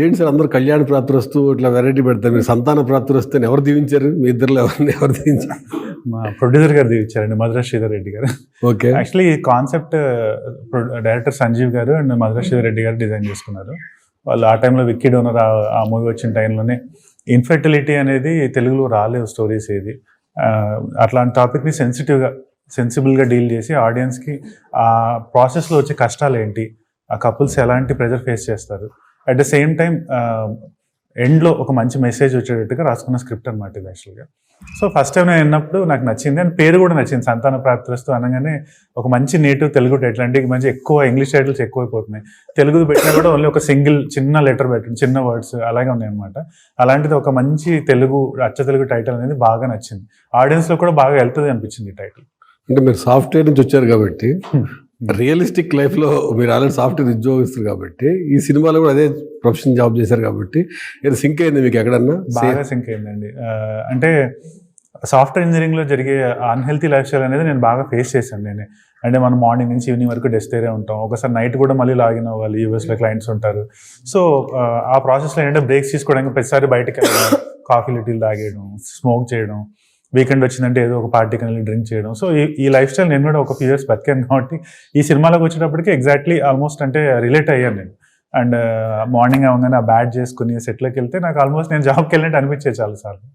ఏంటి సార్ అందరూ కళ్యాణ ప్రాప్తిరస్తు ఇట్లా వెరైటీ పెడతారు. మీరు సంతాన ప్రాప్తిరస్తు అని ఎవరు దీవించారు? మీ ఇద్దరిలో ఎవరు దీవించారు? మా ప్రొడ్యూసర్ గారు దీవించారండి, మధుర శ్రీధర్ రెడ్డి గారు. ఓకే. యాక్చువల్లీ ఈ కాన్సెప్ట్ డైరెక్టర్ సంజీవ్ గారు అండ్ మధుర శ్రీధర్ రెడ్డి గారు డిజైన్ చేసుకున్నారు. వాళ్ళు ఆ టైంలో విక్కీ డోనర్ ఆ మూవీ వచ్చిన టైంలోనే ఇన్ఫెర్టిలిటీ అనేది తెలుగులో రాలేదు స్టోరీస్ ఏది. అట్లాంటి టాపిక్ని సెన్సిబుల్గా డీల్ చేసి ఆడియన్స్కి ఆ ప్రాసెస్లో వచ్చే కష్టాలు ఏంటి, ఆ కపుల్స్ ఎలాంటి ప్రెజర్ ఫేస్ చేస్తారు, అట్ ద సేమ్ టైం ఎండ్లో ఒక మంచి మెసేజ్ వచ్చేటట్టుగా రాసుకున్న స్క్రిప్ట్ అనమాట ఇది యాక్చువల్గా. సో ఫస్ట్ టైం నేను విన్నప్పుడు నాకు నచ్చింది, అండ్ పేరు కూడా నచ్చింది. సంతాన ప్రాప్తిరస్తు అనగానే ఒక మంచి నేటివ్ తెలుగు టైటిల్. అంటే మంచి ఎక్కువ ఇంగ్లీష్ టైటిల్స్ ఎక్కువైపోతున్నాయి, తెలుగు పెట్టినా కూడా ఓన్లీ ఒక సింగిల్ చిన్న లెటర్ పెట్టండి, చిన్న వర్డ్స్ అలాగే ఉన్నాయి అనమాట. అలాంటిది ఒక మంచి తెలుగు అచ్చ తెలుగు టైటిల్ అనేది బాగా నచ్చింది, ఆడియన్స్లో కూడా బాగా వెళ్తుంది అనిపించింది ఈ టైటిల్. అంటే మీరు సాఫ్ట్వేర్ నుంచి వచ్చారు కాబట్టి రియలిస్టిక్ లైఫ్లో మీరు ఆల్రెడీ సాఫ్ట్వేర్ ఉద్యోగిస్తారు కాబట్టి ఈ సినిమాలో కూడా అదే ప్రొఫెషన్ జాబ్ చేశారు కాబట్టి ఏదో సింక్ అయింది మీకు ఎక్కడన్నా? బాగా సింక్ అయిందండి. అంటే సాఫ్ట్వేర్ ఇంజనీరింగ్లో జరిగే అన్హెల్తీ లైఫ్ స్టైల్ అనేది నేను బాగా ఫేస్ చేశాను నేనే. అంటే మనం మార్నింగ్ నుంచి ఈవినింగ్ వరకు డెస్క్ దగ్గరే ఉంటాం, ఒకసారి నైట్ కూడా మళ్ళీ లాగిన్ అవ్వాలి, యూఎస్లో క్లయింట్స్ ఉంటారు. సో ఆ ప్రాసెస్లో ఏంటంటే బ్రేక్స్ తీసుకోవడానికి ప్రతిసారి బయటకు వెళ్ళడం, కాఫీలు టీలు తాగేయడం, స్మోక్ చేయడం, వీకెండ్ వచ్చిందంటే ఏదో ఒక పార్టీకి వెళ్ళి డ్రింక్ చేయడం. సో ఈ లైఫ్ స్టైల్ నేను కూడా ఒక ఫ్యూ ఇయర్స్ బతికాను కాబట్టి ఈ సినిమాలోకి వచ్చేటప్పటికి ఎగ్జాక్ట్లీ ఆల్మోస్ట్ అంటే రిలేట్ అయ్యాను నేను. అండ్ మార్నింగ్ అవగానే ఆ బ్యాట్ చేసుకుని సెట్లోకి వెళ్తే నాకు ఆల్మోస్ట్ నేను జాబ్కి వెళ్ళినట్టు అనిపించేది చాలాసార్లు.